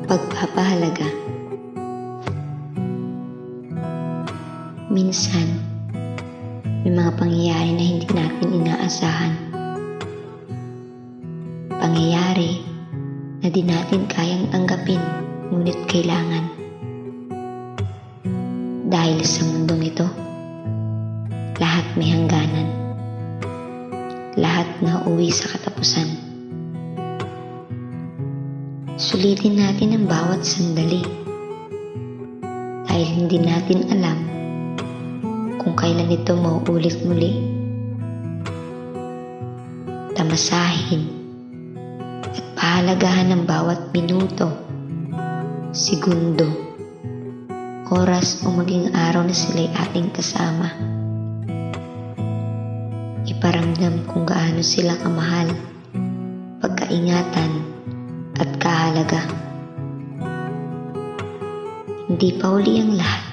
Pagpapahalaga. Minsan, may mga pangyayari na hindi natin inaasahan. Pangyayari na di natin kayang tanggapin, ngunit kailangan. Dahil sa mundong ito, lahat may hangganan. Lahat na uuwi sa katapusan. Sulitin natin ang bawat sandali. Dahil hindi natin alam kung kailan ito mauulit muli. Tamasahin at pahalagahan ang bawat minuto, segundo, oras o maging araw na sila'y ating kasama. Iparamdam kung gaano sila kamahal, pagkaingatan at kahalaga. Hindi pa uli ang lahat.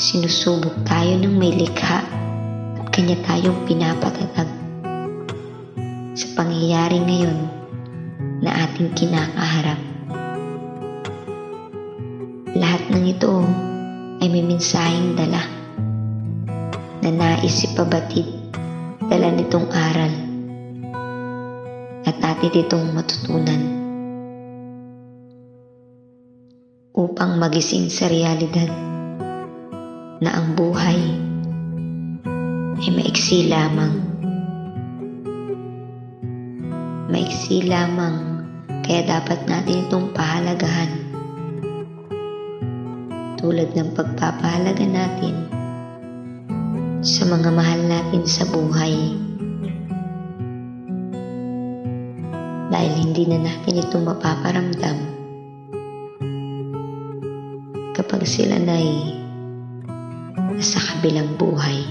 Sinusubok tayo ng may likha at kanya tayong pinapatatag sa pangyayari ngayon na ating kinakaharap. Lahat ng ito ay may mensaheng dala na nais ipabatid dala nitong aral at atin itong matutunan upang magising sa realidad na ang buhay ay maiksi lamang. Maiksi lamang, kaya dapat natin itong pahalagahan. Tulad ng pagpapahalaga natin sa mga mahal natin sa buhay. Dahil hindi na natin ito mapaparamdam kapag sila na'y nasa kabilang buhay.